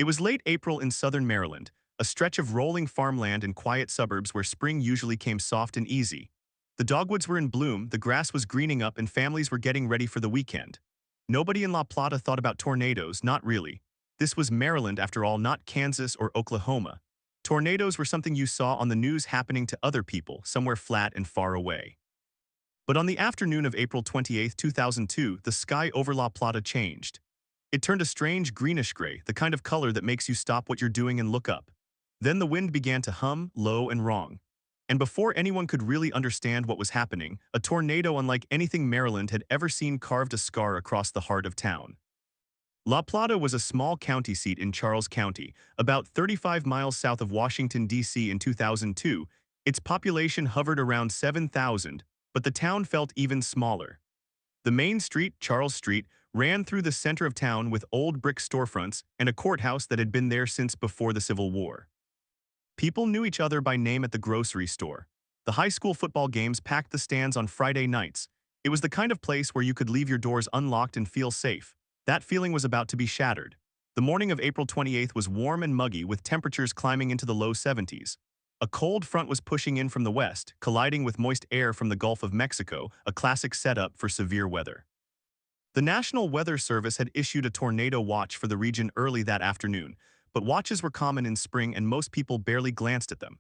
It was late April in southern Maryland, a stretch of rolling farmland and quiet suburbs where spring usually came soft and easy. The dogwoods were in bloom, the grass was greening up, and families were getting ready for the weekend. Nobody in La Plata thought about tornadoes, not really. This was Maryland, after all, not Kansas or Oklahoma. Tornadoes were something you saw on the news happening to other people, somewhere flat and far away. But on the afternoon of April 28, 2002, the sky over La Plata changed. It turned a strange greenish-gray, the kind of color that makes you stop what you're doing and look up. Then the wind began to hum, low and wrong. And before anyone could really understand what was happening, a tornado unlike anything Maryland had ever seen carved a scar across the heart of town. La Plata was a small county seat in Charles County, about 35 miles south of Washington, D.C. In 2002. Its population hovered around 7,000, but the town felt even smaller. The main street, Charles Street, ran through the center of town with old brick storefronts and a courthouse that had been there since before the Civil War. People knew each other by name at the grocery store. The high school football games packed the stands on Friday nights. It was the kind of place where you could leave your doors unlocked and feel safe. That feeling was about to be shattered. The morning of April 28th was warm and muggy, with temperatures climbing into the low 70s. A cold front was pushing in from the west, colliding with moist air from the Gulf of Mexico, a classic setup for severe weather. The National Weather Service had issued a tornado watch for the region early that afternoon, but watches were common in spring and most people barely glanced at them.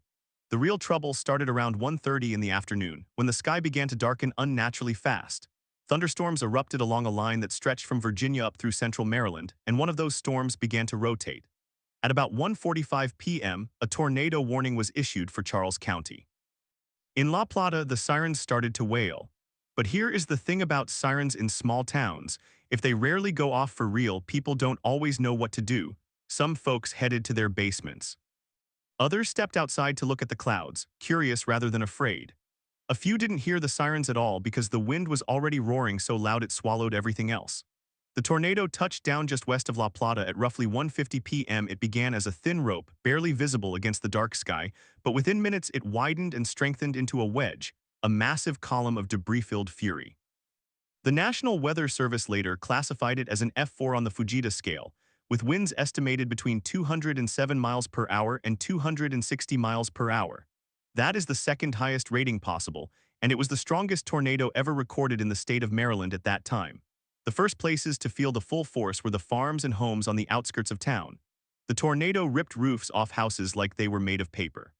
The real trouble started around 1:30 in the afternoon, when the sky began to darken unnaturally fast. Thunderstorms erupted along a line that stretched from Virginia up through central Maryland, and one of those storms began to rotate. At about 1:45 p.m., a tornado warning was issued for Charles County. In La Plata, the sirens started to wail. But here is the thing about sirens in small towns. If they rarely go off for real, people don't always know what to do. Some folks headed to their basements. Others stepped outside to look at the clouds, curious rather than afraid. A few didn't hear the sirens at all because the wind was already roaring so loud it swallowed everything else. The tornado touched down just west of La Plata at roughly 1:50 p.m. It began as a thin rope, barely visible against the dark sky, but within minutes it widened and strengthened into a wedge, a massive column of debris-filled fury. The National Weather Service later classified it as an F4 on the Fujita scale, with winds estimated between 207 miles per hour and 260 miles per hour. That is the second highest rating possible, and it was the strongest tornado ever recorded in the state of Maryland at that time. The first places to feel the full force were the farms and homes on the outskirts of town. The tornado ripped roofs off houses like they were made of paper.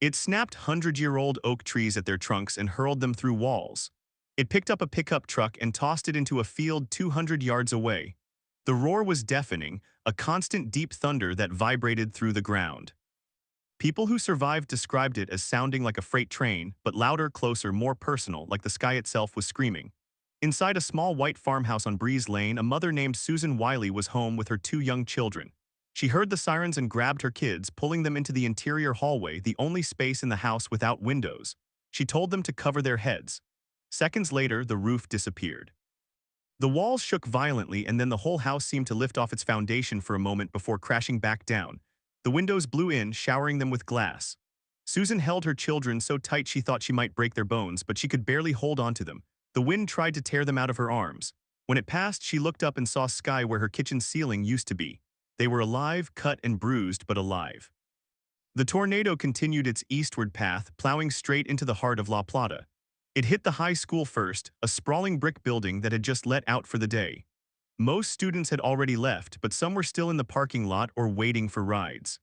It snapped 100-year-old oak trees at their trunks and hurled them through walls. It picked up a pickup truck and tossed it into a field 200 yards away. The roar was deafening, a constant deep thunder that vibrated through the ground. People who survived described it as sounding like a freight train, but louder, closer, more personal, like the sky itself was screaming. Inside a small white farmhouse on Breeze Lane, a mother named Susan Wiley was home with her 2 young children. She heard the sirens and grabbed her kids, pulling them into the interior hallway, the only space in the house without windows. She told them to cover their heads. Seconds later, the roof disappeared. The walls shook violently, and then the whole house seemed to lift off its foundation for a moment before crashing back down. The windows blew in, showering them with glass. Susan held her children so tight she thought she might break their bones, but she could barely hold on to them. The wind tried to tear them out of her arms. When it passed, she looked up and saw sky where her kitchen ceiling used to be. They were alive, cut and bruised, but alive. The tornado continued its eastward path, plowing straight into the heart of La Plata. It hit the high school first, a sprawling brick building that had just let out for the day. Most students had already left, but some were still in the parking lot or waiting for rides.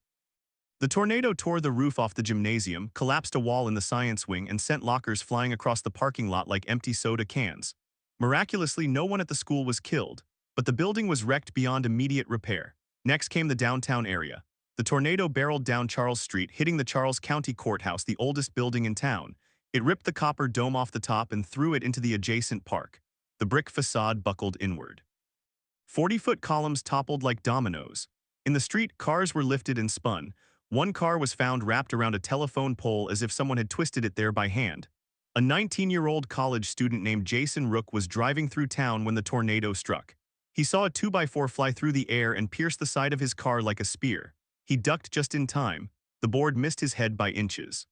The tornado tore the roof off the gymnasium, collapsed a wall in the science wing, and sent lockers flying across the parking lot like empty soda cans. Miraculously, no one at the school was killed, but the building was wrecked beyond immediate repair. Next came the downtown area. The tornado barreled down Charles Street, hitting the Charles County Courthouse, the oldest building in town. It ripped the copper dome off the top and threw it into the adjacent park. The brick facade buckled inward. 40-foot columns toppled like dominoes. In the street, cars were lifted and spun. One car was found wrapped around a telephone pole as if someone had twisted it there by hand. A 19-year-old college student named Jason Rook was driving through town when the tornado struck. He saw a 2x4 fly through the air and pierce the side of his car like a spear. He ducked just in time. The board missed his head by inches.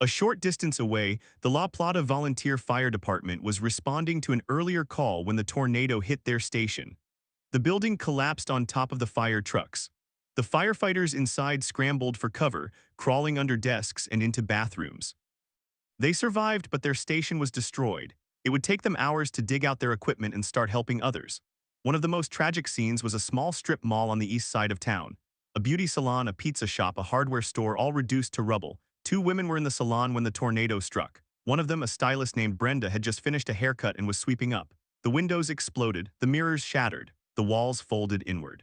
A short distance away, the La Plata Volunteer Fire Department was responding to an earlier call when the tornado hit their station. The building collapsed on top of the fire trucks. The firefighters inside scrambled for cover, crawling under desks and into bathrooms. They survived, but their station was destroyed. It would take them hours to dig out their equipment and start helping others. One of the most tragic scenes was a small strip mall on the east side of town. A beauty salon, a pizza shop, a hardware store, all reduced to rubble. Two women were in the salon when the tornado struck. One of them, a stylist named Brenda, had just finished a haircut and was sweeping up. The windows exploded, the mirrors shattered, the walls folded inward.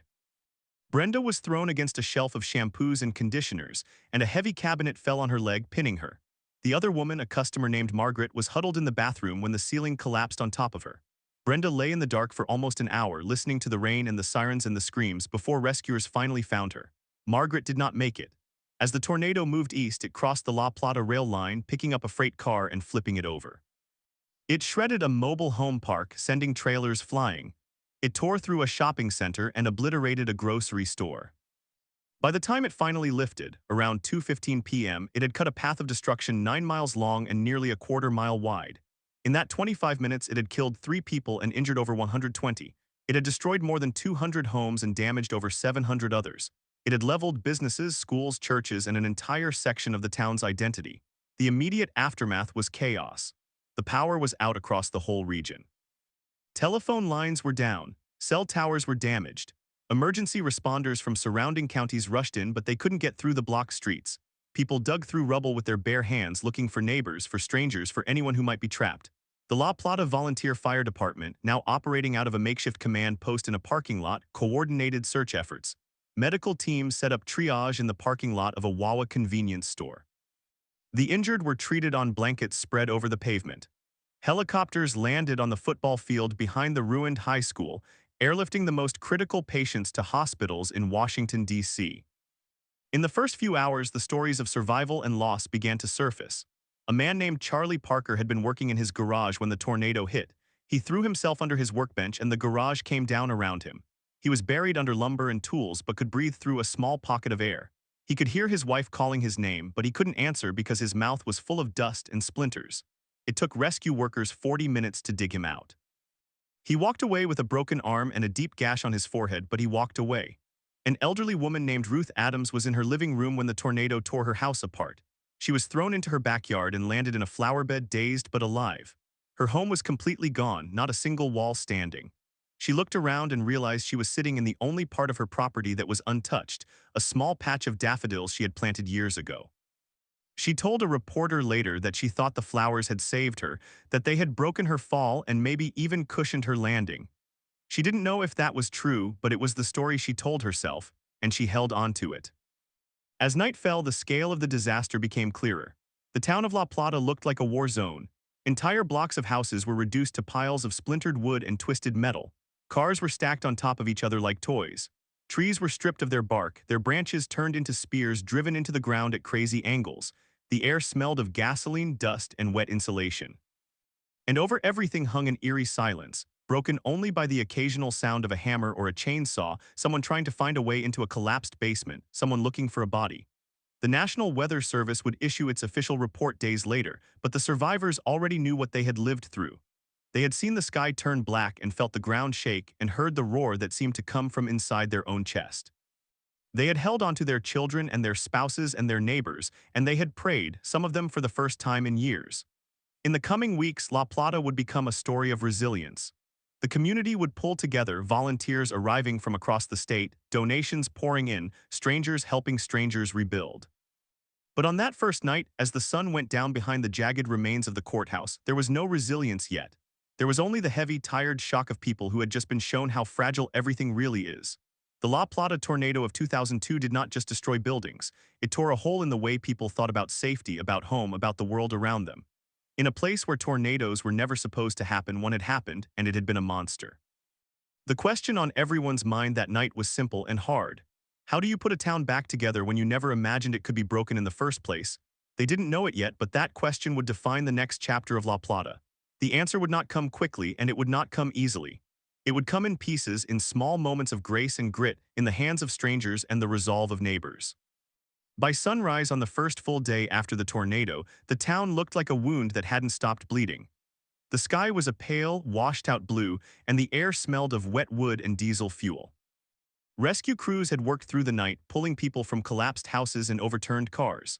Brenda was thrown against a shelf of shampoos and conditioners, and a heavy cabinet fell on her leg, pinning her. The other woman, a customer named Margaret, was huddled in the bathroom when the ceiling collapsed on top of her. Brenda lay in the dark for almost an hour, listening to the rain and the sirens and the screams before rescuers finally found her. Margaret did not make it. As the tornado moved east, it crossed the La Plata rail line, picking up a freight car and flipping it over. It shredded a mobile home park, sending trailers flying. It tore through a shopping center and obliterated a grocery store. By the time it finally lifted, around 2:15 p.m., it had cut a path of destruction 9 miles long and nearly a quarter-mile wide. In that 25 minutes, it had killed 3 people and injured over 120. It had destroyed more than 200 homes and damaged over 700 others. It had leveled businesses, schools, churches, and an entire section of the town's identity. The immediate aftermath was chaos. The power was out across the whole region. Telephone lines were down. Cell towers were damaged. Emergency responders from surrounding counties rushed in, but they couldn't get through the blocked streets. People dug through rubble with their bare hands, looking for neighbors, for strangers, for anyone who might be trapped. The La Plata Volunteer Fire Department, now operating out of a makeshift command post in a parking lot, coordinated search efforts. Medical teams set up triage in the parking lot of a Wawa convenience store. The injured were treated on blankets spread over the pavement. Helicopters landed on the football field behind the ruined high school, airlifting the most critical patients to hospitals in Washington, D.C. In the first few hours, the stories of survival and loss began to surface. A man named Charlie Parker had been working in his garage when the tornado hit. He threw himself under his workbench and the garage came down around him. He was buried under lumber and tools but could breathe through a small pocket of air. He could hear his wife calling his name, but he couldn't answer because his mouth was full of dust and splinters. It took rescue workers 40 minutes to dig him out. He walked away with a broken arm and a deep gash on his forehead, but he walked away. An elderly woman named Ruth Adams was in her living room when the tornado tore her house apart. She was thrown into her backyard and landed in a flower bed, dazed but alive. Her home was completely gone, not a single wall standing. She looked around and realized she was sitting in the only part of her property that was untouched, a small patch of daffodils she had planted years ago. She told a reporter later that she thought the flowers had saved her, that they had broken her fall and maybe even cushioned her landing. She didn't know if that was true, but it was the story she told herself, and she held on to it. As night fell, the scale of the disaster became clearer. The town of La Plata looked like a war zone. Entire blocks of houses were reduced to piles of splintered wood and twisted metal. Cars were stacked on top of each other like toys. Trees were stripped of their bark, their branches turned into spears driven into the ground at crazy angles. The air smelled of gasoline, dust, and wet insulation. And over everything hung an eerie silence, broken only by the occasional sound of a hammer or a chainsaw, someone trying to find a way into a collapsed basement, someone looking for a body. The National Weather Service would issue its official report days later, but the survivors already knew what they had lived through. They had seen the sky turn black and felt the ground shake and heard the roar that seemed to come from inside their own chest. They had held on to their children and their spouses and their neighbors, and they had prayed, some of them for the first time in years. In the coming weeks, La Plata would become a story of resilience. The community would pull together, volunteers arriving from across the state, donations pouring in, strangers helping strangers rebuild. But on that first night, as the sun went down behind the jagged remains of the courthouse, there was no resilience yet. There was only the heavy, tired shock of people who had just been shown how fragile everything really is. The La Plata tornado of 2002 did not just destroy buildings. It tore a hole in the way people thought about safety, about home, about the world around them. In a place where tornadoes were never supposed to happen, one had happened, and it had been a monster. The question on everyone's mind that night was simple and hard. How do you put a town back together when you never imagined it could be broken in the first place? They didn't know it yet, but that question would define the next chapter of La Plata. The answer would not come quickly, and it would not come easily. It would come in pieces, in small moments of grace and grit, in the hands of strangers and the resolve of neighbors. By sunrise on the first full day after the tornado, the town looked like a wound that hadn't stopped bleeding. The sky was a pale, washed-out blue, and the air smelled of wet wood and diesel fuel. Rescue crews had worked through the night, pulling people from collapsed houses and overturned cars.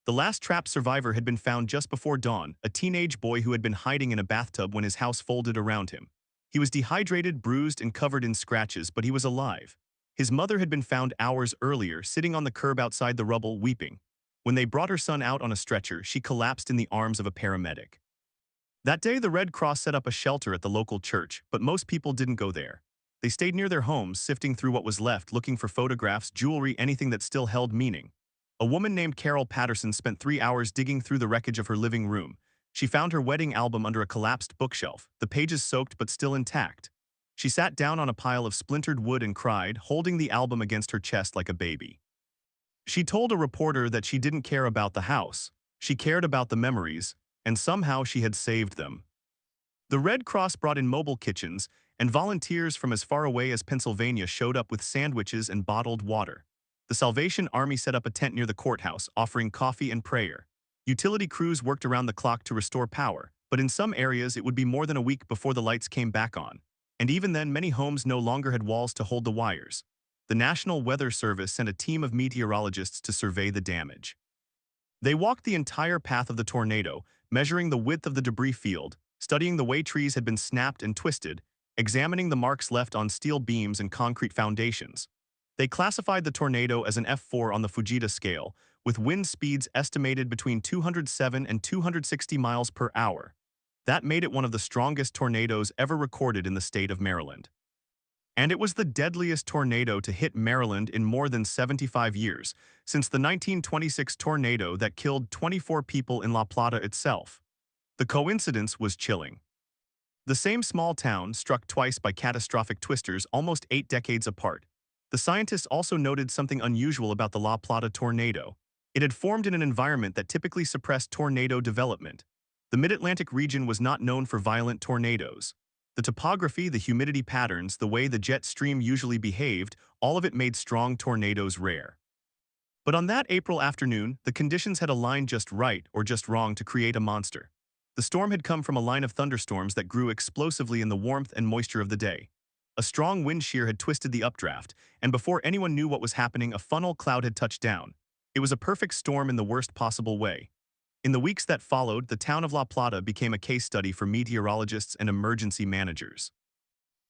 The last trapped survivor had been found just before dawn, a teenage boy who had been hiding in a bathtub when his house folded around him. He was dehydrated, bruised, and covered in scratches, but he was alive. His mother had been found hours earlier, sitting on the curb outside the rubble, weeping. When they brought her son out on a stretcher, she collapsed in the arms of a paramedic. That day, the Red Cross set up a shelter at the local church, but most people didn't go there. They stayed near their homes, sifting through what was left, looking for photographs, jewelry, anything that still held meaning. A woman named Carol Patterson spent 3 hours digging through the wreckage of her living room. She found her wedding album under a collapsed bookshelf, the pages soaked but still intact. She sat down on a pile of splintered wood and cried, holding the album against her chest like a baby. She told a reporter that she didn't care about the house. She cared about the memories, and somehow she had saved them. The Red Cross brought in mobile kitchens, and volunteers from as far away as Pennsylvania showed up with sandwiches and bottled water. The Salvation Army set up a tent near the courthouse, offering coffee and prayer. Utility crews worked around the clock to restore power, but in some areas it would be more than a week before the lights came back on. And even then, many homes no longer had walls to hold the wires. The National Weather Service sent a team of meteorologists to survey the damage. They walked the entire path of the tornado, measuring the width of the debris field, studying the way trees had been snapped and twisted, examining the marks left on steel beams and concrete foundations. They classified the tornado as an F4 on the Fujita scale, with wind speeds estimated between 207 and 260 miles per hour. That made it one of the strongest tornadoes ever recorded in the state of Maryland. And it was the deadliest tornado to hit Maryland in more than 75 years, since the 1926 tornado that killed 24 people in La Plata itself. The coincidence was chilling. The same small town, struck twice by catastrophic twisters almost 8 decades apart. The scientists also noted something unusual about the La Plata tornado. It had formed in an environment that typically suppressed tornado development. The Mid-Atlantic region was not known for violent tornadoes. The topography, the humidity patterns, the way the jet stream usually behaved, all of it made strong tornadoes rare. But on that April afternoon, the conditions had aligned just right or just wrong to create a monster. The storm had come from a line of thunderstorms that grew explosively in the warmth and moisture of the day. A strong wind shear had twisted the updraft, and before anyone knew what was happening, a funnel cloud had touched down. It was a perfect storm in the worst possible way. In the weeks that followed, the town of La Plata became a case study for meteorologists and emergency managers.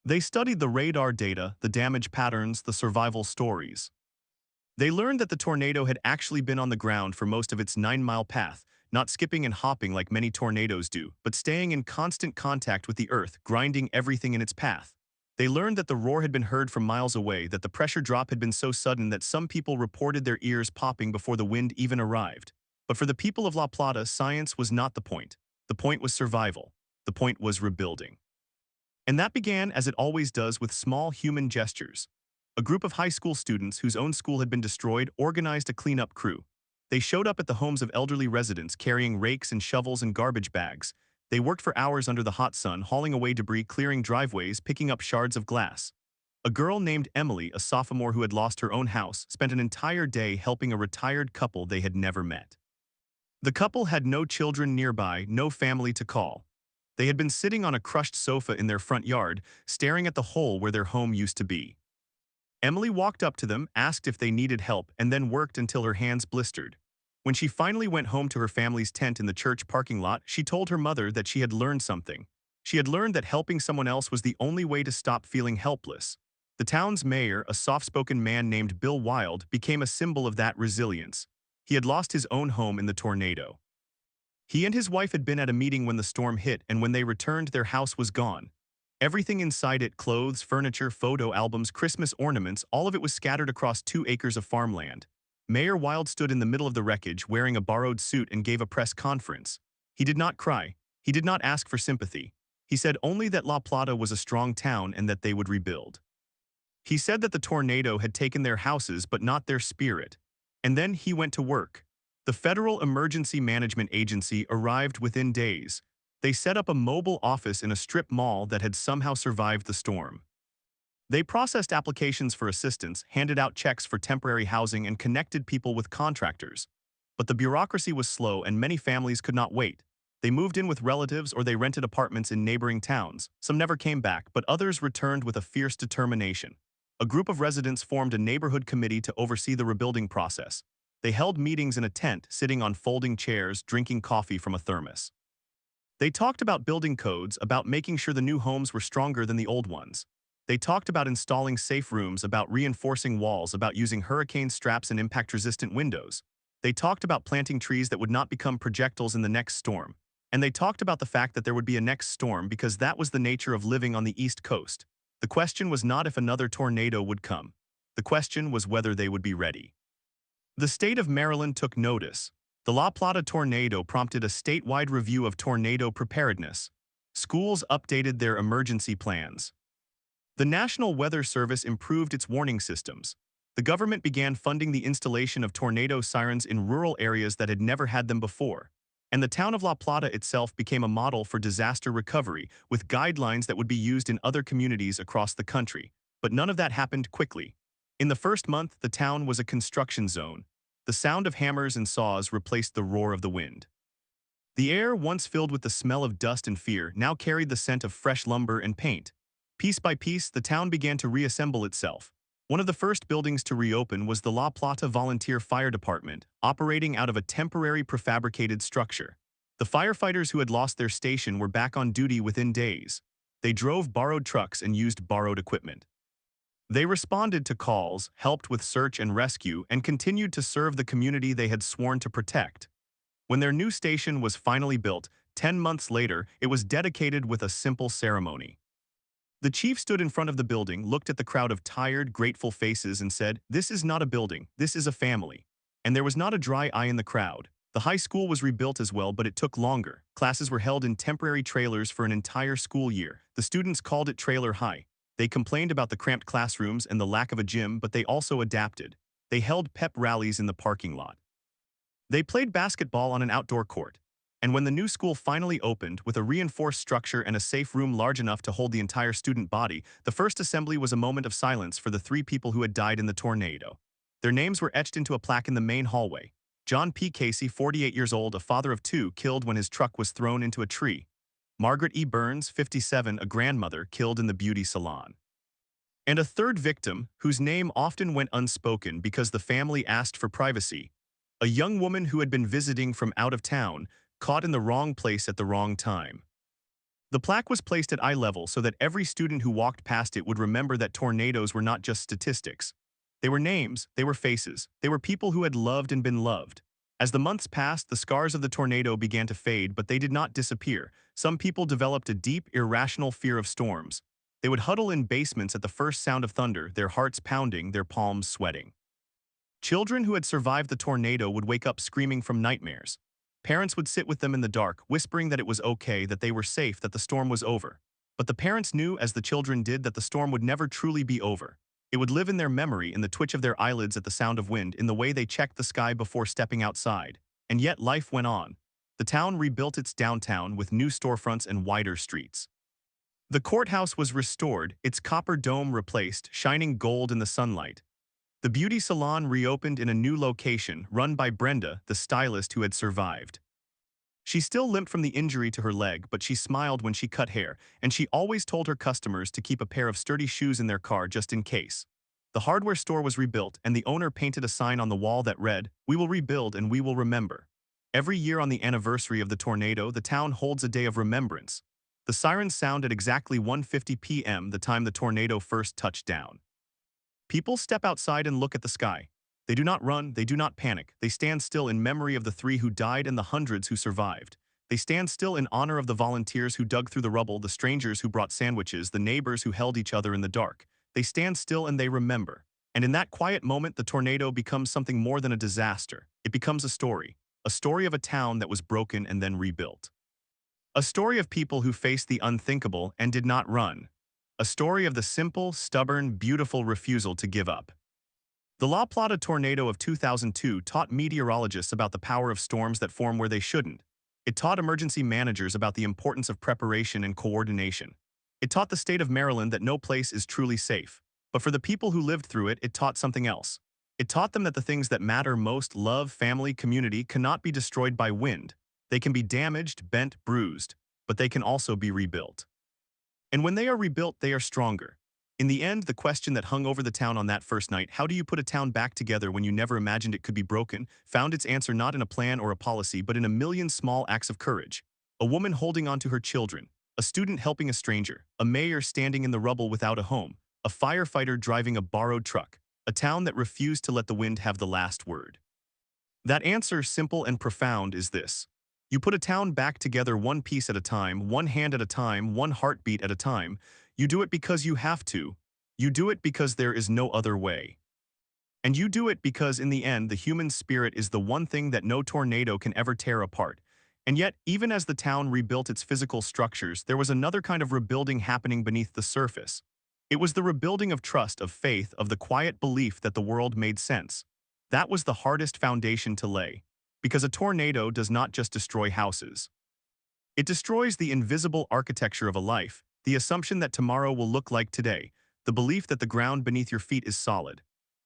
They studied the radar data, the damage patterns, the survival stories. They learned that the tornado had actually been on the ground for most of its 9-mile path, not skipping and hopping like many tornadoes do, but staying in constant contact with the earth, grinding everything in its path. They learned that the roar had been heard from miles away, that the pressure drop had been so sudden that some people reported their ears popping before the wind even arrived. But for the people of La Plata, science was not the point. The point was survival. The point was rebuilding. And that began, as it always does, with small human gestures. A group of high school students whose own school had been destroyed organized a cleanup crew. They showed up at the homes of elderly residents carrying rakes and shovels and garbage bags. They worked for hours under the hot sun, hauling away debris, clearing driveways, picking up shards of glass. A girl named Emily, a sophomore who had lost her own house, spent an entire day helping a retired couple they had never met. The couple had no children nearby, no family to call. They had been sitting on a crushed sofa in their front yard, staring at the hole where their home used to be. Emily walked up to them, asked if they needed help, and then worked until her hands blistered. When she finally went home to her family's tent in the church parking lot, she told her mother that she had learned something. She had learned that helping someone else was the only way to stop feeling helpless. The town's mayor, a soft-spoken man named Bill Wild, became a symbol of that resilience. He had lost his own home in the tornado. He and his wife had been at a meeting when the storm hit, and when they returned, their house was gone. Everything inside it, clothes, furniture, photo albums, Christmas ornaments, all of it was scattered across 2 acres of farmland. Mayor Wild stood in the middle of the wreckage wearing a borrowed suit and gave a press conference. He did not cry. He did not ask for sympathy. He said only that La Plata was a strong town and that they would rebuild. He said that the tornado had taken their houses but not their spirit. And then he went to work. The Federal Emergency Management Agency arrived within days. They set up a mobile office in a strip mall that had somehow survived the storm. They processed applications for assistance, handed out checks for temporary housing, and connected people with contractors. But the bureaucracy was slow and many families could not wait. They moved in with relatives or they rented apartments in neighboring towns. Some never came back, but others returned with a fierce determination. A group of residents formed a neighborhood committee to oversee the rebuilding process. They held meetings in a tent, sitting on folding chairs, drinking coffee from a thermos. They talked about building codes, about making sure the new homes were stronger than the old ones. They talked about installing safe rooms, about reinforcing walls, about using hurricane straps and impact-resistant windows. They talked about planting trees that would not become projectiles in the next storm. And they talked about the fact that there would be a next storm because that was the nature of living on the East Coast. The question was not if another tornado would come. The question was whether they would be ready. The state of Maryland took notice. The La Plata tornado prompted a statewide review of tornado preparedness. Schools updated their emergency plans. The National Weather Service improved its warning systems. The government began funding the installation of tornado sirens in rural areas that had never had them before. And the town of La Plata itself became a model for disaster recovery, with guidelines that would be used in other communities across the country. But none of that happened quickly. In the first month, the town was a construction zone. The sound of hammers and saws replaced the roar of the wind. The air, once filled with the smell of dust and fear, now carried the scent of fresh lumber and paint. Piece by piece, the town began to reassemble itself. One of the first buildings to reopen was the La Plata Volunteer Fire Department, operating out of a temporary prefabricated structure. The firefighters who had lost their station were back on duty within days. They drove borrowed trucks and used borrowed equipment. They responded to calls, helped with search and rescue, and continued to serve the community they had sworn to protect. When their new station was finally built, 10 months later, it was dedicated with a simple ceremony. The chief stood in front of the building, looked at the crowd of tired, grateful faces and said, "This is not a building, this is a family." And there was not a dry eye in the crowd. The high school was rebuilt as well, but it took longer. Classes were held in temporary trailers for an entire school year. The students called it Trailer High. They complained about the cramped classrooms and the lack of a gym, but they also adapted. They held pep rallies in the parking lot. They played basketball on an outdoor court. And when the new school finally opened, with a reinforced structure and a safe room large enough to hold the entire student body, the first assembly was a moment of silence for the 3 people who had died in the tornado. Their names were etched into a plaque in the main hallway. John P. Casey, 48 years old, a father of 2, killed when his truck was thrown into a tree. Margaret E. Burns, 57, a grandmother, killed in the beauty salon. And a third victim, whose name often went unspoken because the family asked for privacy. A young woman who had been visiting from out of town, caught in the wrong place at the wrong time. The plaque was placed at eye level so that every student who walked past it would remember that tornadoes were not just statistics. They were names, they were faces, they were people who had loved and been loved. As the months passed, the scars of the tornado began to fade, but they did not disappear. Some people developed a deep, irrational fear of storms. They would huddle in basements at the first sound of thunder, their hearts pounding, their palms sweating. Children who had survived the tornado would wake up screaming from nightmares. Parents would sit with them in the dark, whispering that it was okay, that they were safe, that the storm was over. But the parents knew, as the children did, that the storm would never truly be over. It would live in their memory, in the twitch of their eyelids at the sound of wind, in the way they checked the sky before stepping outside. And yet life went on. The town rebuilt its downtown with new storefronts and wider streets. The courthouse was restored, its copper dome replaced, shining gold in the sunlight. The beauty salon reopened in a new location, run by Brenda, the stylist who had survived. She still limped from the injury to her leg, but she smiled when she cut hair, and she always told her customers to keep a pair of sturdy shoes in their car just in case. The hardware store was rebuilt, and the owner painted a sign on the wall that read, "We will rebuild and we will remember." Every year on the anniversary of the tornado, the town holds a day of remembrance. The sirens sound at exactly 1:50 p.m., the time the tornado first touched down. People step outside and look at the sky. They do not run, they do not panic. They stand still in memory of the 3 who died and the hundreds who survived. They stand still in honor of the volunteers who dug through the rubble, the strangers who brought sandwiches, the neighbors who held each other in the dark. They stand still and they remember. And in that quiet moment, the tornado becomes something more than a disaster. It becomes a story of a town that was broken and then rebuilt. A story of people who faced the unthinkable and did not run. A story of the simple, stubborn, beautiful refusal to give up. The La Plata tornado of 2002 taught meteorologists about the power of storms that form where they shouldn't. It taught emergency managers about the importance of preparation and coordination. It taught the state of Maryland that no place is truly safe. But for the people who lived through it, it taught something else. It taught them that the things that matter most, love, family, community, cannot be destroyed by wind. They can be damaged, bent, bruised, but they can also be rebuilt. And when they are rebuilt, they are stronger. In the end, the question that hung over the town on that first night, how do you put a town back together when you never imagined it could be broken, found its answer not in a plan or a policy but in a million small acts of courage. A woman holding on to her children, a student helping a stranger, a mayor standing in the rubble without a home, a firefighter driving a borrowed truck, a town that refused to let the wind have the last word. That answer, simple and profound, is this. You put a town back together one piece at a time, one hand at a time, one heartbeat at a time. You do it because you have to. You do it because there is no other way. And you do it because in the end, the human spirit is the one thing that no tornado can ever tear apart. And yet, even as the town rebuilt its physical structures, there was another kind of rebuilding happening beneath the surface. It was the rebuilding of trust, of faith, of the quiet belief that the world made sense. That was the hardest foundation to lay. Because a tornado does not just destroy houses. It destroys the invisible architecture of a life, the assumption that tomorrow will look like today, the belief that the ground beneath your feet is solid.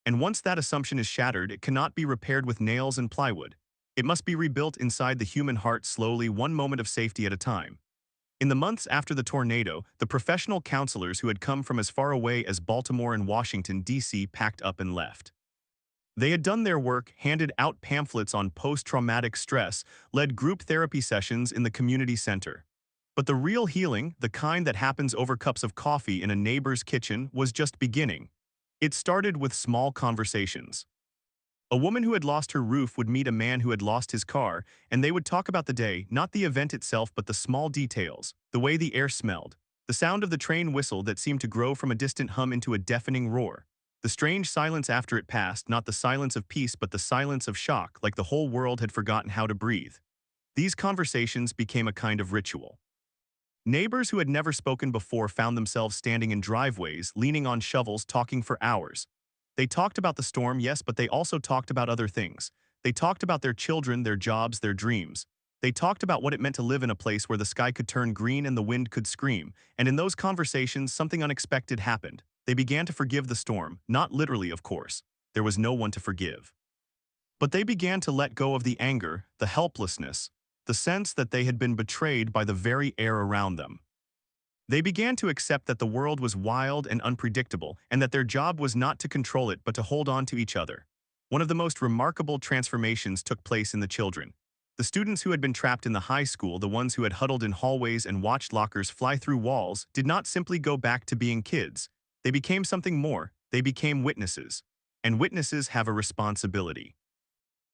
And once that assumption is shattered, it cannot be repaired with nails and plywood. It must be rebuilt inside the human heart slowly, one moment of safety at a time. In the months after the tornado, the professional counselors who had come from as far away as Baltimore and Washington, D.C. packed up and left. They had done their work, handed out pamphlets on post-traumatic stress, led group therapy sessions in the community center. But the real healing, the kind that happens over cups of coffee in a neighbor's kitchen, was just beginning. It started with small conversations. A woman who had lost her roof would meet a man who had lost his car, and they would talk about the day, not the event itself but the small details, the way the air smelled, the sound of the train whistle that seemed to grow from a distant hum into a deafening roar, the strange silence after it passed, not the silence of peace but the silence of shock, like the whole world had forgotten how to breathe. These conversations became a kind of ritual. Neighbors who had never spoken before found themselves standing in driveways, leaning on shovels, talking for hours. They talked about the storm, yes, but they also talked about other things. They talked about their children, their jobs, their dreams. They talked about what it meant to live in a place where the sky could turn green and the wind could scream. And in those conversations, something unexpected happened. They began to forgive the storm, not literally, of course. There was no one to forgive. But they began to let go of the anger, the helplessness, the sense that they had been betrayed by the very air around them. They began to accept that the world was wild and unpredictable, and that their job was not to control it but to hold on to each other. One of the most remarkable transformations took place in the children. The students who had been trapped in the high school, the ones who had huddled in hallways and watched lockers fly through walls, did not simply go back to being kids. They became something more. They became witnesses. And witnesses have a responsibility.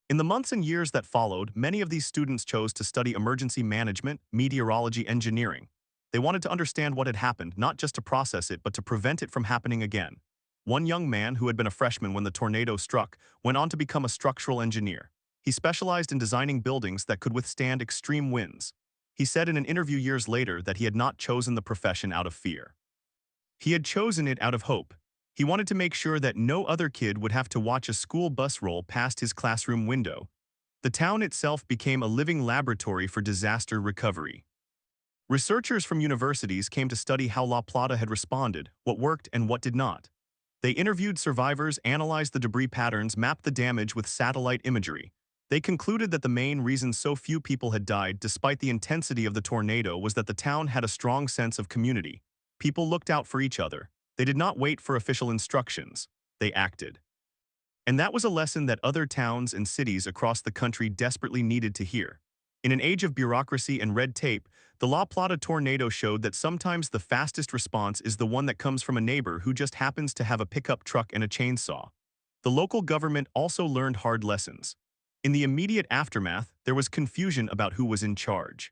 In the months and years that followed, many of these students chose to study emergency management, meteorology, engineering. They wanted to understand what had happened, not just to process it, but to prevent it from happening again. One young man, who had been a freshman when the tornado struck, went on to become a structural engineer. He specialized in designing buildings that could withstand extreme winds. He said in an interview years later that he had not chosen the profession out of fear. He had chosen it out of hope. He wanted to make sure that no other kid would have to watch a school bus roll past his classroom window. The town itself became a living laboratory for disaster recovery. Researchers from universities came to study how La Plata had responded, what worked and what did not. They interviewed survivors, analyzed the debris patterns, mapped the damage with satellite imagery. They concluded that the main reason so few people had died, despite the intensity of the tornado, was that the town had a strong sense of community. People looked out for each other. They did not wait for official instructions. They acted. And that was a lesson that other towns and cities across the country desperately needed to hear. In an age of bureaucracy and red tape, the La Plata tornado showed that sometimes the fastest response is the one that comes from a neighbor who just happens to have a pickup truck and a chainsaw. The local government also learned hard lessons. In the immediate aftermath, there was confusion about who was in charge.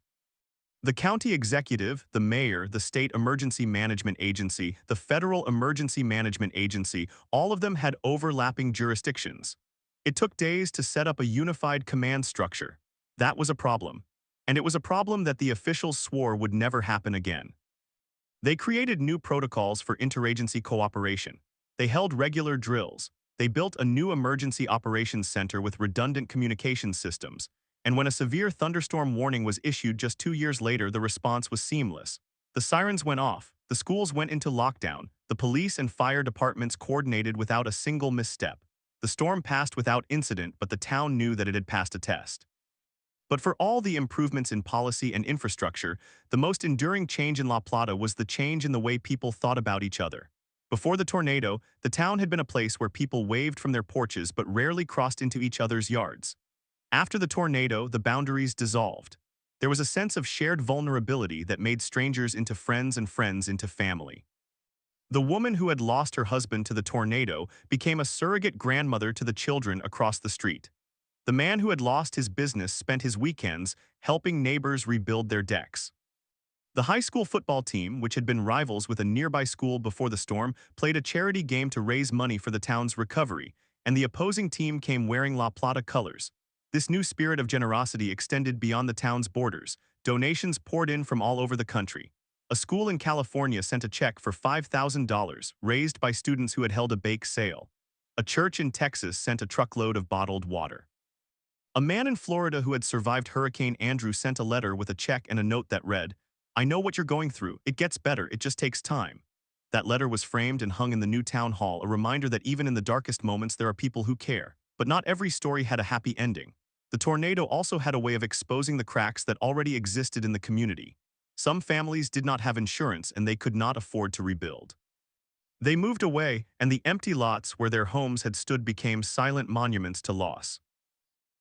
The county executive, the mayor, the state emergency management agency, the federal emergency management agency, all of them had overlapping jurisdictions. It took days to set up a unified command structure. That was a problem. And it was a problem that the officials swore would never happen again. They created new protocols for interagency cooperation. They held regular drills. They built a new emergency operations center with redundant communication systems. And when a severe thunderstorm warning was issued just 2 years later, the response was seamless. The sirens went off, the schools went into lockdown, the police and fire departments coordinated without a single misstep. The storm passed without incident, but the town knew that it had passed a test. But for all the improvements in policy and infrastructure, the most enduring change in La Plata was the change in the way people thought about each other. Before the tornado, the town had been a place where people waved from their porches but rarely crossed into each other's yards. After the tornado, the boundaries dissolved. There was a sense of shared vulnerability that made strangers into friends and friends into family. The woman who had lost her husband to the tornado became a surrogate grandmother to the children across the street. The man who had lost his business spent his weekends helping neighbors rebuild their decks. The high school football team, which had been rivals with a nearby school before the storm, played a charity game to raise money for the town's recovery, and the opposing team came wearing La Plata colors. This new spirit of generosity extended beyond the town's borders. Donations poured in from all over the country. A school in California sent a check for $5,000, raised by students who had held a bake sale. A church in Texas sent a truckload of bottled water. A man in Florida who had survived Hurricane Andrew sent a letter with a check and a note that read, "I know what you're going through. It gets better. It just takes time." That letter was framed and hung in the new town hall, a reminder that even in the darkest moments there are people who care. But not every story had a happy ending. The tornado also had a way of exposing the cracks that already existed in the community. Some families did not have insurance and they could not afford to rebuild. They moved away, and the empty lots where their homes had stood became silent monuments to loss.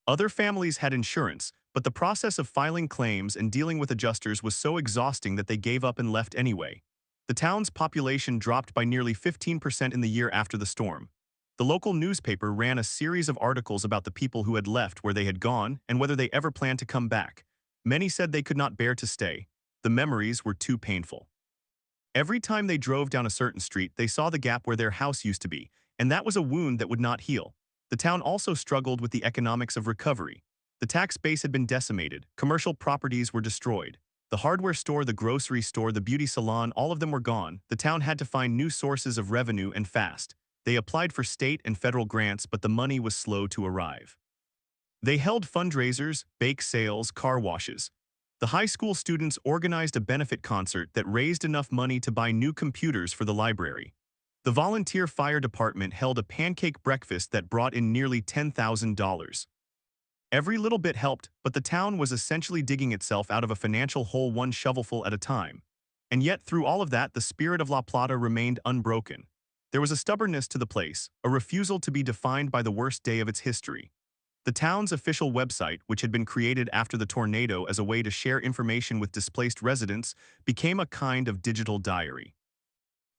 Other families had insurance, but the process of filing claims and dealing with adjusters was so exhausting that they gave up and left anyway. The town's population dropped by nearly 15% in the year after the storm. The local newspaper ran a series of articles about the people who had left, where they had gone, and whether they ever planned to come back. Many said they could not bear to stay. The memories were too painful. Every time they drove down a certain street, they saw the gap where their house used to be, and that was a wound that would not heal. The town also struggled with the economics of recovery. The tax base had been decimated, commercial properties were destroyed. The hardware store, the grocery store, the beauty salon, all of them were gone. The town had to find new sources of revenue and fast. They applied for state and federal grants, but the money was slow to arrive. They held fundraisers, bake sales, car washes. The high school students organized a benefit concert that raised enough money to buy new computers for the library. The volunteer fire department held a pancake breakfast that brought in nearly $10,000. Every little bit helped, but the town was essentially digging itself out of a financial hole one shovelful at a time. And yet, through all of that, the spirit of La Plata remained unbroken. There was a stubbornness to the place, a refusal to be defined by the worst day of its history. The town's official website, which had been created after the tornado as a way to share information with displaced residents, became a kind of digital diary.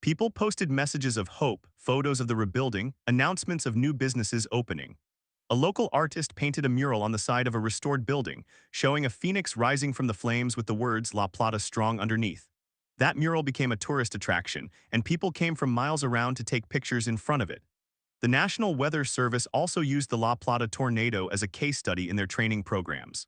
People posted messages of hope, photos of the rebuilding, announcements of new businesses opening. A local artist painted a mural on the side of a restored building, showing a phoenix rising from the flames with the words "La Plata strong" underneath. That mural became a tourist attraction, and people came from miles around to take pictures in front of it. The National Weather Service also used the La Plata tornado as a case study in their training programs.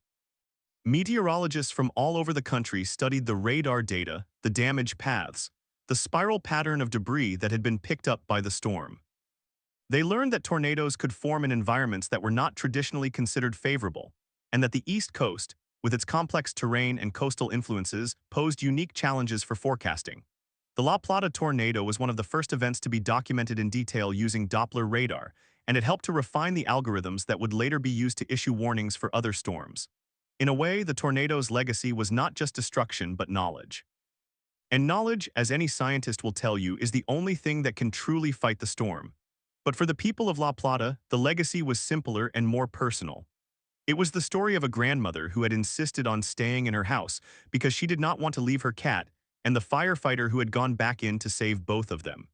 Meteorologists from all over the country studied the radar data, the damage paths, the spiral pattern of debris that had been picked up by the storm. They learned that tornadoes could form in environments that were not traditionally considered favorable, and that the East Coast, with its complex terrain and coastal influences, posed unique challenges for forecasting. The La Plata tornado was one of the first events to be documented in detail using Doppler radar, and it helped to refine the algorithms that would later be used to issue warnings for other storms. In a way, the tornado's legacy was not just destruction but knowledge. And knowledge, as any scientist will tell you, is the only thing that can truly fight the storm. But for the people of La Plata, the legacy was simpler and more personal. It was the story of a grandmother who had insisted on staying in her house because she did not want to leave her cat, and the firefighter who had gone back in to save both of them.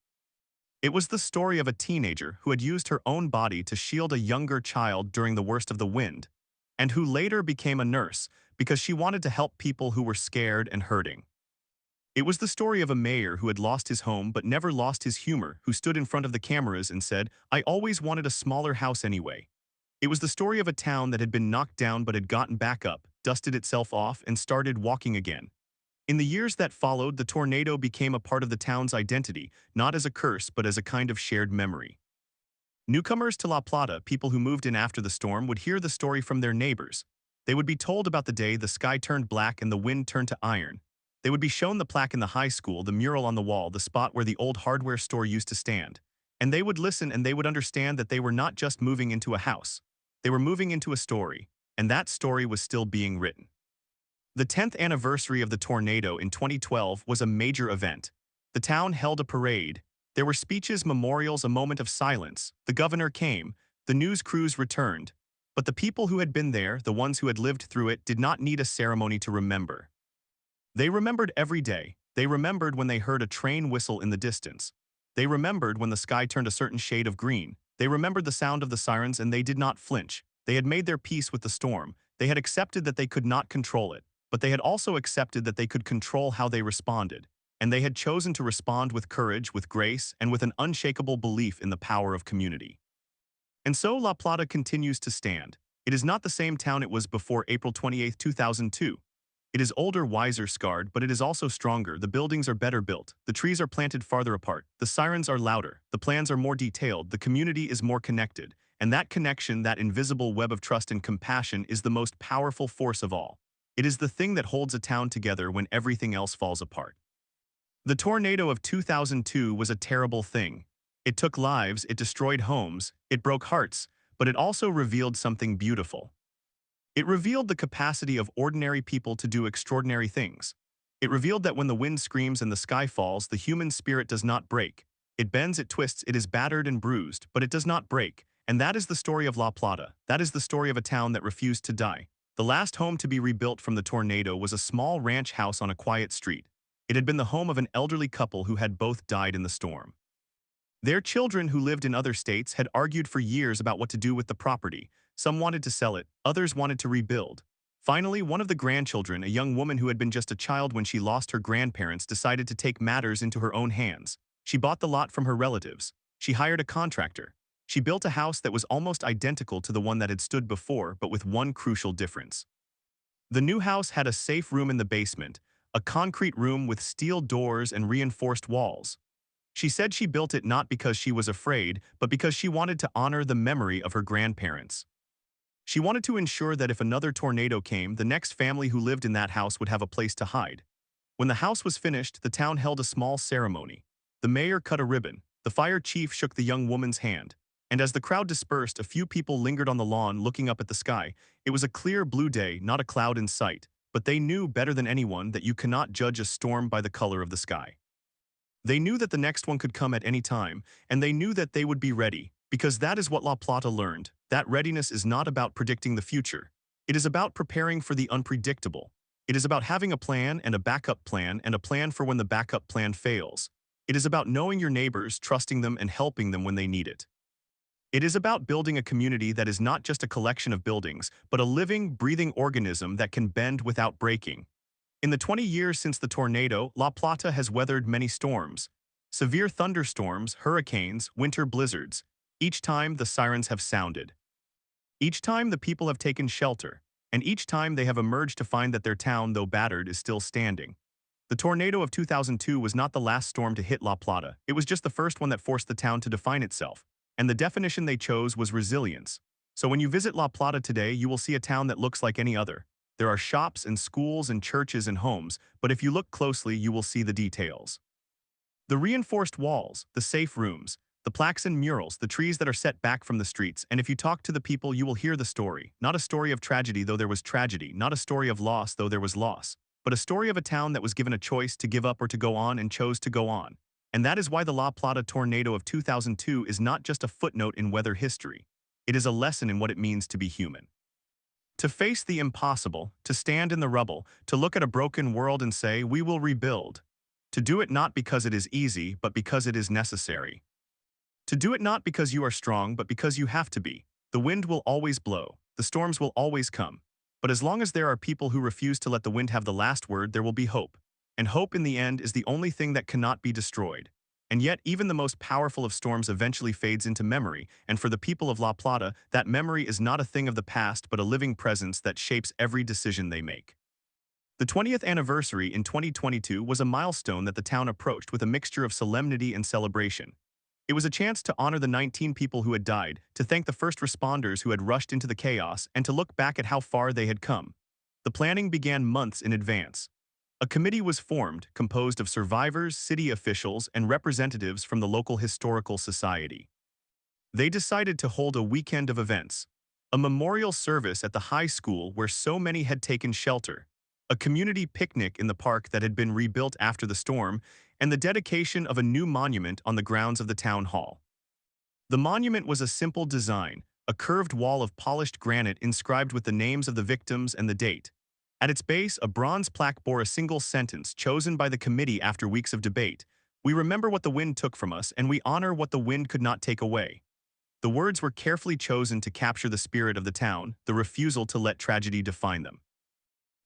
It was the story of a teenager who had used her own body to shield a younger child during the worst of the wind, and who later became a nurse because she wanted to help people who were scared and hurting. It was the story of a mayor who had lost his home but never lost his humor, who stood in front of the cameras and said, "I always wanted a smaller house anyway." It was the story of a town that had been knocked down but had gotten back up, dusted itself off, and started walking again. In the years that followed, the tornado became a part of the town's identity, not as a curse but as a kind of shared memory. Newcomers to La Plata, people who moved in after the storm, would hear the story from their neighbors. They would be told about the day the sky turned black and the wind turned to iron. They would be shown the plaque in the high school, the mural on the wall, the spot where the old hardware store used to stand. And they would listen, and they would understand that they were not just moving into a house. They were moving into a story, and that story was still being written. The 10th anniversary of the tornado in 2012 was a major event. The town held a parade. There were speeches, memorials, a moment of silence. The governor came. The news crews returned. But the people who had been there, the ones who had lived through it, did not need a ceremony to remember. They remembered every day. They remembered when they heard a train whistle in the distance. They remembered when the sky turned a certain shade of green. They remembered the sound of the sirens, and they did not flinch. They had made their peace with the storm. They had accepted that they could not control it, but they had also accepted that they could control how they responded. And they had chosen to respond with courage, with grace, and with an unshakable belief in the power of community. And so La Plata continues to stand. It is not the same town it was before April 28, 2002. It is older, wiser, scarred, but it is also stronger. The buildings are better built. The trees are planted farther apart. The sirens are louder. The plans are more detailed. The community is more connected. And that connection, that invisible web of trust and compassion, is the most powerful force of all. It is the thing that holds a town together when everything else falls apart. The tornado of 2002 was a terrible thing. It took lives, it destroyed homes, it broke hearts, but it also revealed something beautiful. It revealed the capacity of ordinary people to do extraordinary things. It revealed that when the wind screams and the sky falls, the human spirit does not break. It bends, it twists, it is battered and bruised, but it does not break. And that is the story of La Plata. That is the story of a town that refused to die. The last home to be rebuilt from the tornado was a small ranch house on a quiet street. It had been the home of an elderly couple who had both died in the storm. Their children, who lived in other states, had argued for years about what to do with the property. Some wanted to sell it, others wanted to rebuild. Finally, one of the grandchildren, a young woman who had been just a child when she lost her grandparents, decided to take matters into her own hands. She bought the lot from her relatives. She hired a contractor. She built a house that was almost identical to the one that had stood before, but with one crucial difference. The new house had a safe room in the basement, a concrete room with steel doors and reinforced walls. She said she built it not because she was afraid, but because she wanted to honor the memory of her grandparents. She wanted to ensure that if another tornado came, the next family who lived in that house would have a place to hide. When the house was finished, the town held a small ceremony. The mayor cut a ribbon. The fire chief shook the young woman's hand. And as the crowd dispersed, a few people lingered on the lawn looking up at the sky. It was a clear blue day, not a cloud in sight, but they knew better than anyone that you cannot judge a storm by the color of the sky. They knew that the next one could come at any time, and they knew that they would be ready, because that is what La Plata learned. That readiness is not about predicting the future. It is about preparing for the unpredictable. It is about having a plan and a backup plan and a plan for when the backup plan fails. It is about knowing your neighbors, trusting them, and helping them when they need it. It is about building a community that is not just a collection of buildings, but a living, breathing organism that can bend without breaking. In the 20 years since the tornado, La Plata has weathered many storms. Severe thunderstorms, hurricanes, winter blizzards. Each time, the sirens have sounded. Each time, the people have taken shelter. And each time, they have emerged to find that their town, though battered, is still standing. The tornado of 2002 was not the last storm to hit La Plata. It was just the first one that forced the town to define itself. And the definition they chose was resilience. So when you visit La Plata today, you will see a town that looks like any other. There are shops and schools and churches and homes, but if you look closely, you will see the details. The reinforced walls, the safe rooms, the plaques and murals, the trees that are set back from the streets, and if you talk to the people, you will hear the story. Not a story of tragedy, though there was tragedy, not a story of loss, though there was loss, but a story of a town that was given a choice to give up or to go on and chose to go on. And that is why the La Plata tornado of 2002 is not just a footnote in weather history. It is a lesson in what it means to be human. To face the impossible, to stand in the rubble, to look at a broken world and say, we will rebuild. To do it not because it is easy, but because it is necessary. To do it not because you are strong, but because you have to be. The wind will always blow. The storms will always come. But as long as there are people who refuse to let the wind have the last word, there will be hope. And hope in the end is the only thing that cannot be destroyed. And yet, even the most powerful of storms eventually fades into memory, and for the people of La Plata, that memory is not a thing of the past but a living presence that shapes every decision they make. The 20th anniversary in 2022 was a milestone that the town approached with a mixture of solemnity and celebration. It was a chance to honor the 19 people who had died, to thank the first responders who had rushed into the chaos, and to look back at how far they had come. The planning began months in advance. A committee was formed, composed of survivors, city officials, and representatives from the local historical society. They decided to hold a weekend of events, a memorial service at the high school where so many had taken shelter, a community picnic in the park that had been rebuilt after the storm, and the dedication of a new monument on the grounds of the town hall. The monument was a simple design, a curved wall of polished granite inscribed with the names of the victims and the date. At its base, a bronze plaque bore a single sentence chosen by the committee after weeks of debate. "We remember what the wind took from us, and we honor what the wind could not take away." The words were carefully chosen to capture the spirit of the town, the refusal to let tragedy define them.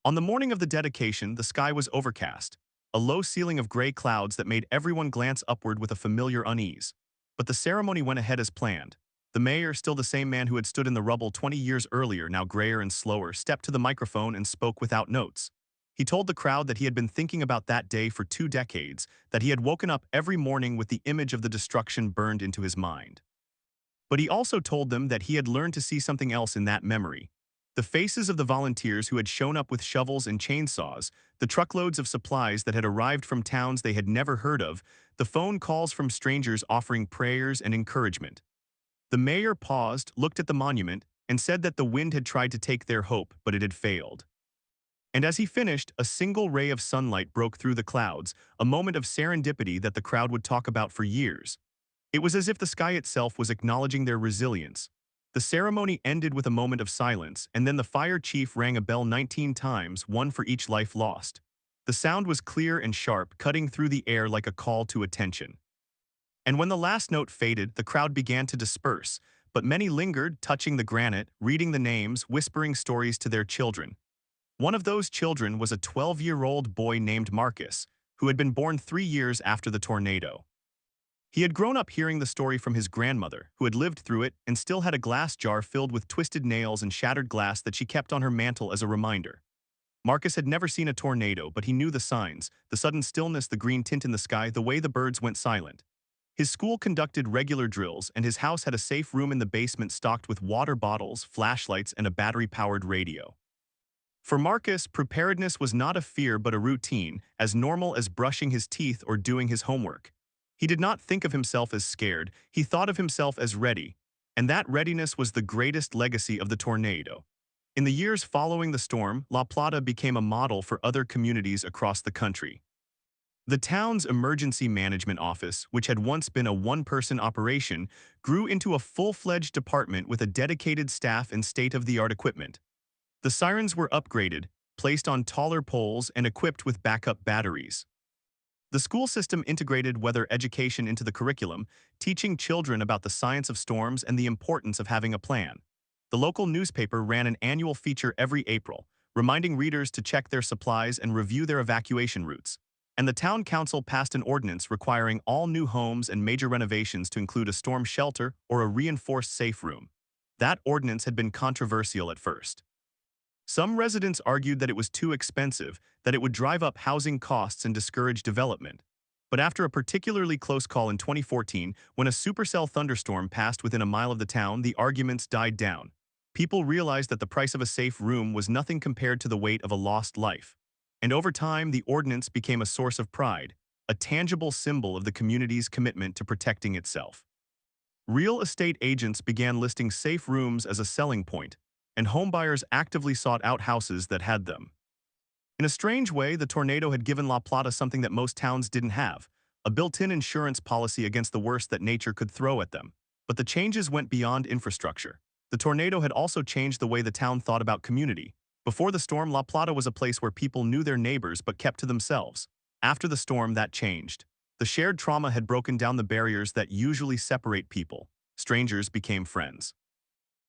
On the morning of the dedication, the sky was overcast, a low ceiling of gray clouds that made everyone glance upward with a familiar unease. But the ceremony went ahead as planned. The mayor, still the same man who had stood in the rubble 20 years earlier, now grayer and slower, stepped to the microphone and spoke without notes. He told the crowd that he had been thinking about that day for 2 decades, that he had woken up every morning with the image of the destruction burned into his mind. But he also told them that he had learned to see something else in that memory. The faces of the volunteers who had shown up with shovels and chainsaws, the truckloads of supplies that had arrived from towns they had never heard of, the phone calls from strangers offering prayers and encouragement. The mayor paused, looked at the monument, and said that the wind had tried to take their hope, but it had failed. And as he finished, a single ray of sunlight broke through the clouds, a moment of serendipity that the crowd would talk about for years. It was as if the sky itself was acknowledging their resilience. The ceremony ended with a moment of silence, and then the fire chief rang a bell 19 times, one for each life lost. The sound was clear and sharp, cutting through the air like a call to attention. And when the last note faded, the crowd began to disperse, but many lingered, touching the granite, reading the names, whispering stories to their children. One of those children was a 12-year-old boy named Marcus, who had been born 3 years after the tornado. He had grown up hearing the story from his grandmother, who had lived through it and still had a glass jar filled with twisted nails and shattered glass that she kept on her mantle as a reminder. Marcus had never seen a tornado, but he knew the signs: the sudden stillness, the green tint in the sky, the way the birds went silent. His school conducted regular drills, and his house had a safe room in the basement stocked with water bottles, flashlights, and a battery-powered radio. For Marcus, preparedness was not a fear but a routine, as normal as brushing his teeth or doing his homework. He did not think of himself as scared, he thought of himself as ready, and that readiness was the greatest legacy of the tornado. In the years following the storm, La Plata became a model for other communities across the country. The town's emergency management office, which had once been a one-person operation, grew into a full-fledged department with a dedicated staff and state-of-the-art equipment. The sirens were upgraded, placed on taller poles, and equipped with backup batteries. The school system integrated weather education into the curriculum, teaching children about the science of storms and the importance of having a plan. The local newspaper ran an annual feature every April, reminding readers to check their supplies and review their evacuation routes. And the town council passed an ordinance requiring all new homes and major renovations to include a storm shelter or a reinforced safe room. That ordinance had been controversial at first. Some residents argued that it was too expensive, that it would drive up housing costs and discourage development. But after a particularly close call in 2014, when a supercell thunderstorm passed within a mile of the town, the arguments died down. People realized that the price of a safe room was nothing compared to the weight of a lost life. And over time, the ordinance became a source of pride, a tangible symbol of the community's commitment to protecting itself. Real estate agents began listing safe rooms as a selling point, and homebuyers actively sought out houses that had them. In a strange way, the tornado had given La Plata something that most towns didn't have: a built-in insurance policy against the worst that nature could throw at them. But the changes went beyond infrastructure. The tornado had also changed the way the town thought about community. Before the storm, La Plata was a place where people knew their neighbors but kept to themselves. After the storm, that changed. The shared trauma had broken down the barriers that usually separate people. Strangers became friends.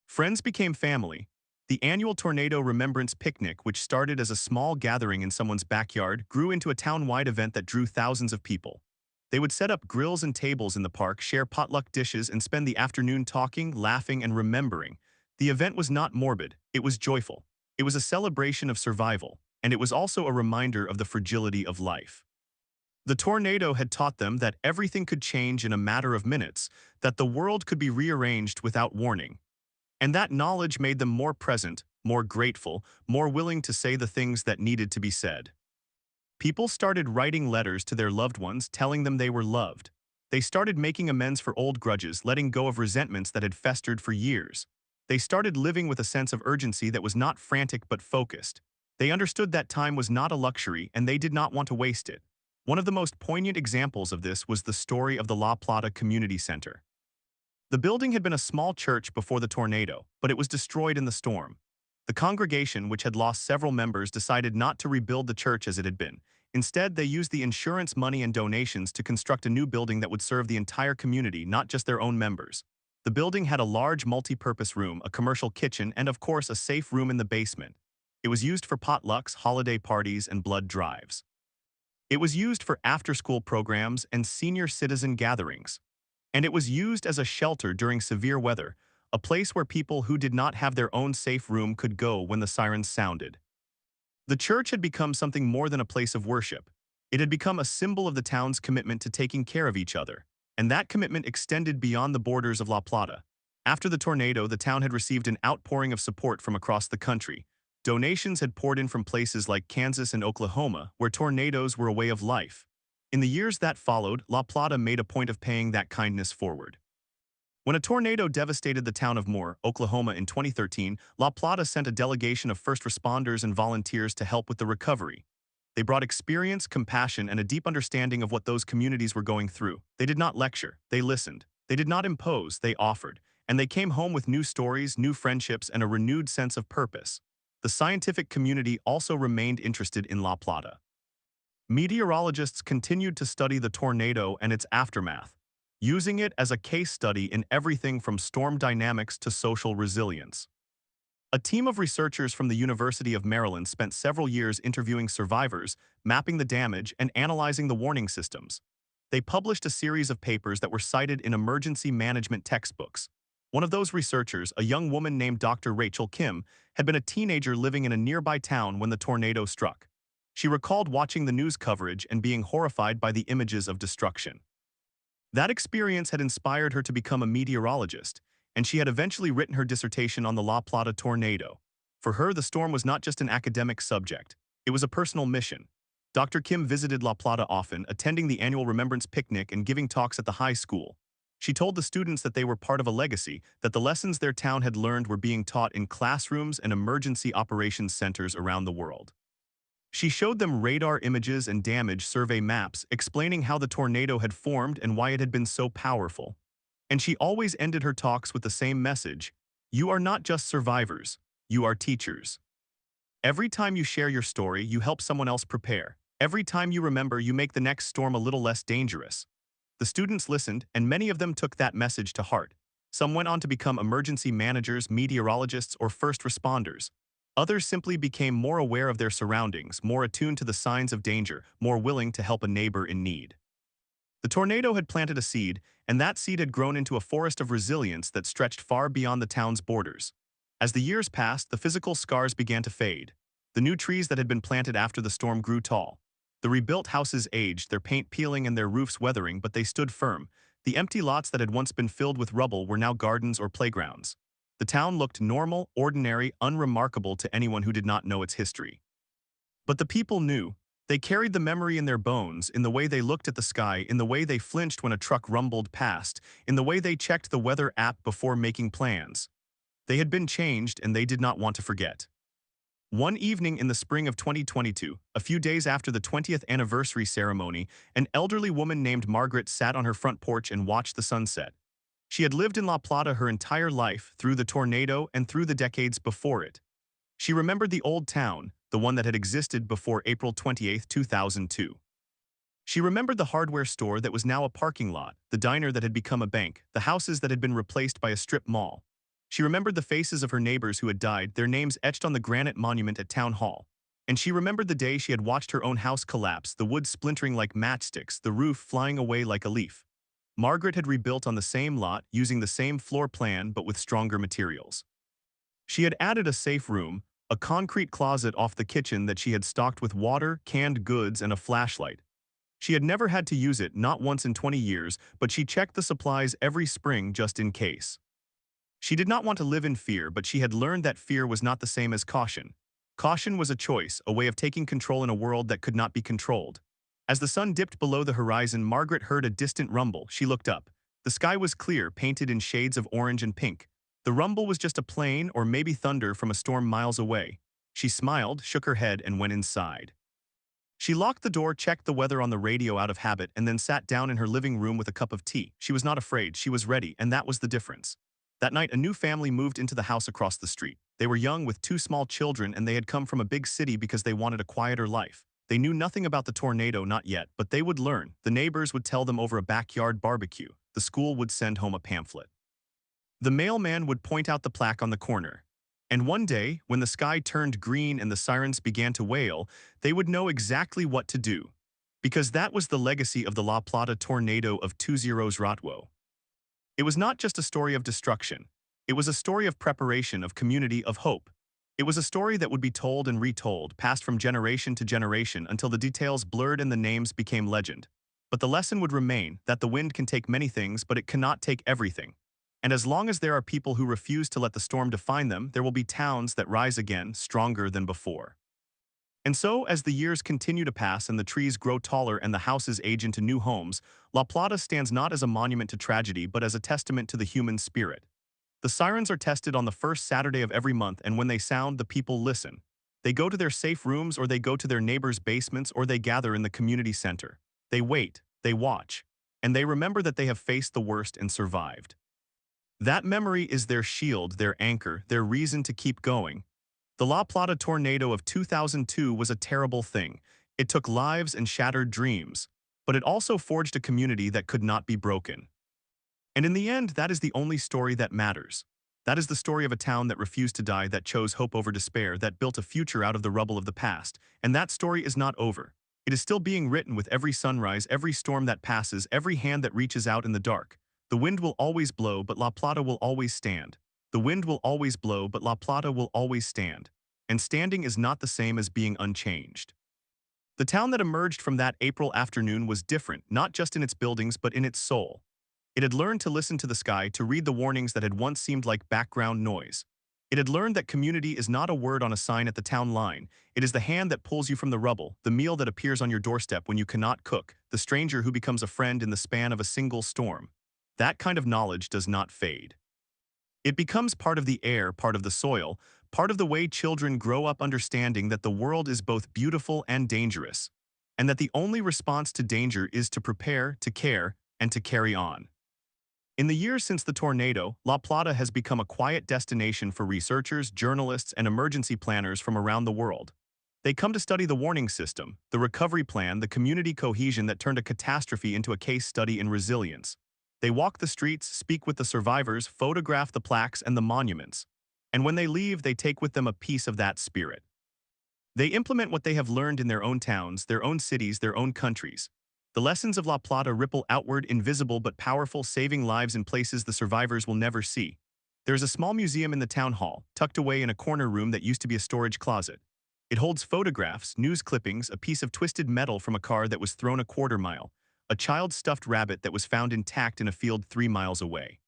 Friends became family. The annual Tornado Remembrance Picnic, which started as a small gathering in someone's backyard, grew into a town-wide event that drew thousands of people. They would set up grills and tables in the park, share potluck dishes, and spend the afternoon talking, laughing, and remembering. The event was not morbid, it was joyful. It was a celebration of survival, and it was also a reminder of the fragility of life. The tornado had taught them that everything could change in a matter of minutes, that the world could be rearranged without warning. And that knowledge made them more present, more grateful, more willing to say the things that needed to be said. People started writing letters to their loved ones telling them they were loved. They started making amends for old grudges, letting go of resentments that had festered for years. They started living with a sense of urgency that was not frantic but focused. They understood that time was not a luxury and they did not want to waste it. One of the most poignant examples of this was the story of the La Plata Community Center. The building had been a small church before the tornado, but it was destroyed in the storm. The congregation, which had lost several members, decided not to rebuild the church as it had been. Instead, they used the insurance money and donations to construct a new building that would serve the entire community, not just their own members. The building had a large multi-purpose room, a commercial kitchen, and of course a safe room in the basement. It was used for potlucks, holiday parties, and blood drives. It was used for after-school programs and senior citizen gatherings. And it was used as a shelter during severe weather, a place where people who did not have their own safe room could go when the sirens sounded. The church had become something more than a place of worship. It had become a symbol of the town's commitment to taking care of each other, and that commitment extended beyond the borders of La Plata. After the tornado, the town had received an outpouring of support from across the country. Donations had poured in from places like Kansas and Oklahoma, where tornadoes were a way of life. In the years that followed, La Plata made a point of paying that kindness forward. When a tornado devastated the town of Moore, Oklahoma in 2013, La Plata sent a delegation of first responders and volunteers to help with the recovery. They brought experience, compassion, and a deep understanding of what those communities were going through. They did not lecture, they listened. They did not impose, they offered. And they came home with new stories, new friendships, and a renewed sense of purpose. The scientific community also remained interested in La Plata. Meteorologists continued to study the tornado and its aftermath, using it as a case study in everything from storm dynamics to social resilience. A team of researchers from the University of Maryland spent several years interviewing survivors, mapping the damage, and analyzing the warning systems. They published a series of papers that were cited in emergency management textbooks. One of those researchers, a young woman named Dr. Rachel Kim, had been a teenager living in a nearby town when the tornado struck. She recalled watching the news coverage and being horrified by the images of destruction. That experience had inspired her to become a meteorologist, and she had eventually written her dissertation on the La Plata tornado. For her, the storm was not just an academic subject, it was a personal mission. Dr. Kim visited La Plata often, attending the annual Remembrance Picnic and giving talks at the high school. She told the students that they were part of a legacy, that the lessons their town had learned were being taught in classrooms and emergency operations centers around the world. She showed them radar images and damage survey maps explaining how the tornado had formed and why it had been so powerful. And she always ended her talks with the same message: you are not just survivors, you are teachers. Every time you share your story, you help someone else prepare. Every time you remember, you make the next storm a little less dangerous. The students listened, and many of them took that message to heart. Some went on to become emergency managers, meteorologists, or first responders. Others simply became more aware of their surroundings, more attuned to the signs of danger, more willing to help a neighbor in need. The tornado had planted a seed, and that seed had grown into a forest of resilience that stretched far beyond the town's borders. As the years passed, the physical scars began to fade. The new trees that had been planted after the storm grew tall. The rebuilt houses aged, their paint peeling and their roofs weathering, but they stood firm. The empty lots that had once been filled with rubble were now gardens or playgrounds. The town looked normal, ordinary, unremarkable to anyone who did not know its history. But the people knew. They carried the memory in their bones, in the way they looked at the sky, in the way they flinched when a truck rumbled past, in the way they checked the weather app before making plans. They had been changed, and they did not want to forget. One evening in the spring of 2022, a few days after the 20th anniversary ceremony, an elderly woman named Margaret sat on her front porch and watched the sunset. She had lived in La Plata her entire life, through the tornado and through the decades before it. She remembered the old town, the one that had existed before April 28, 2002. She remembered the hardware store that was now a parking lot, the diner that had become a bank, the houses that had been replaced by a strip mall. She remembered the faces of her neighbors who had died, their names etched on the granite monument at Town Hall. And she remembered the day she had watched her own house collapse, the wood splintering like matchsticks, the roof flying away like a leaf. Margaret had rebuilt on the same lot, using the same floor plan but with stronger materials. She had added a safe room, a concrete closet off the kitchen that she had stocked with water, canned goods, and a flashlight. She had never had to use it, not once in 20 years, but she checked the supplies every spring just in case. She did not want to live in fear, but she had learned that fear was not the same as caution. Caution was a choice, a way of taking control in a world that could not be controlled. As the sun dipped below the horizon, Margaret heard a distant rumble. She looked up. The sky was clear, painted in shades of orange and pink. The rumble was just a plane or maybe thunder from a storm miles away. She smiled, shook her head, and went inside. She locked the door, checked the weather on the radio out of habit, and then sat down in her living room with a cup of tea. She was not afraid, she was ready, and that was the difference. That night, a new family moved into the house across the street. They were young with two small children, and they had come from a big city because they wanted a quieter life. They knew nothing about the tornado, not yet, but they would learn. The neighbors would tell them over a backyard barbecue. The school would send home a pamphlet. The mailman would point out the plaque on the corner. And one day, when the sky turned green and the sirens began to wail, they would know exactly what to do. Because that was the legacy of the La Plata tornado of 20 Rotwo. It was not just a story of destruction. It was a story of preparation, of community, of hope. It was a story that would be told and retold, passed from generation to generation until the details blurred and the names became legend. But the lesson would remain that the wind can take many things, but it cannot take everything. And as long as there are people who refuse to let the storm define them, there will be towns that rise again, stronger than before. And so, as the years continue to pass and the trees grow taller and the houses age into new homes, La Plata stands not as a monument to tragedy but as a testament to the human spirit. The sirens are tested on the first Saturday of every month, and when they sound, the people listen. They go to their safe rooms, or they go to their neighbors' basements, or they gather in the community center. They wait, they watch, and they remember that they have faced the worst and survived. That memory is their shield, their anchor, their reason to keep going. The La Plata tornado of 2002 was a terrible thing. It took lives and shattered dreams, but it also forged a community that could not be broken. And in the end, that is the only story that matters. That is the story of a town that refused to die, that chose hope over despair, that built a future out of the rubble of the past. And that story is not over. It is still being written with every sunrise, every storm that passes, every hand that reaches out in the dark. The wind will always blow, but La Plata will always stand. The wind will always blow, but La Plata will always stand. And standing is not the same as being unchanged. The town that emerged from that April afternoon was different, not just in its buildings but in its soul. It had learned to listen to the sky, to read the warnings that had once seemed like background noise. It had learned that community is not a word on a sign at the town line. It is the hand that pulls you from the rubble, the meal that appears on your doorstep when you cannot cook, the stranger who becomes a friend in the span of a single storm. That kind of knowledge does not fade. It becomes part of the air, part of the soil, part of the way children grow up understanding that the world is both beautiful and dangerous, and that the only response to danger is to prepare, to care, and to carry on. In the years since the tornado, La Plata has become a quiet destination for researchers, journalists, and emergency planners from around the world. They come to study the warning system, the recovery plan, the community cohesion that turned a catastrophe into a case study in resilience. They walk the streets, speak with the survivors, photograph the plaques and the monuments. And when they leave, they take with them a piece of that spirit. They implement what they have learned in their own towns, their own cities, their own countries. The lessons of La Plata ripple outward, invisible but powerful, saving lives in places the survivors will never see. There is a small museum in the town hall, tucked away in a corner room that used to be a storage closet. It holds photographs, news clippings, a piece of twisted metal from a car that was thrown a quarter-mile, a child's stuffed rabbit that was found intact in a field 3 miles away.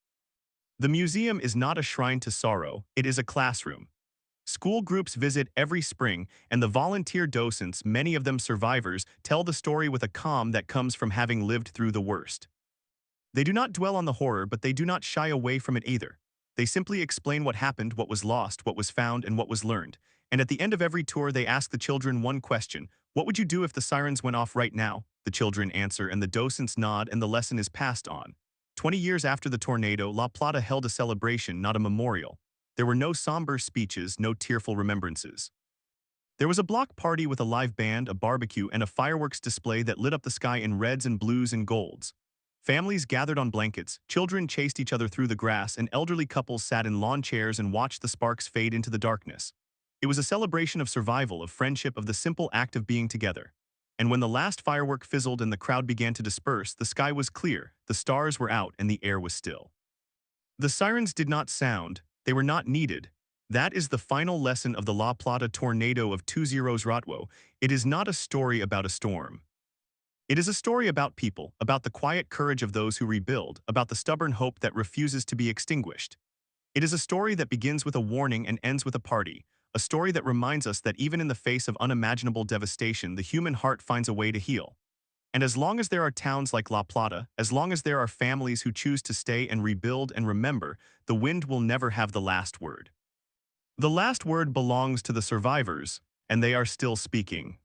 The museum is not a shrine to sorrow, it is a classroom. School groups visit every spring, and the volunteer docents, many of them survivors, tell the story with a calm that comes from having lived through the worst. They do not dwell on the horror, but they do not shy away from it either. They simply explain what happened, what was lost, what was found, and what was learned. And at the end of every tour, they ask the children one question: what would you do if the sirens went off right now? The children answer, and the docents nod, and the lesson is passed on. 20 years after the tornado, La Plata held a celebration, not a memorial. There were no somber speeches, no tearful remembrances. There was a block party with a live band, a barbecue, and a fireworks display that lit up the sky in reds and blues and golds. Families gathered on blankets, children chased each other through the grass, and elderly couples sat in lawn chairs and watched the sparks fade into the darkness. It was a celebration of survival, of friendship, of the simple act of being together. And when the last firework fizzled and the crowd began to disperse, the sky was clear, the stars were out, and the air was still. The sirens did not sound. They were not needed. That is the final lesson of the La Plata tornado of 20 Rotwo. It is not a story about a storm. It is a story about people, about the quiet courage of those who rebuild, about the stubborn hope that refuses to be extinguished. It is a story that begins with a warning and ends with a party, a story that reminds us that even in the face of unimaginable devastation, the human heart finds a way to heal. And as long as there are towns like La Plata, as long as there are families who choose to stay and rebuild and remember, the wind will never have the last word. The last word belongs to the survivors, and they are still speaking.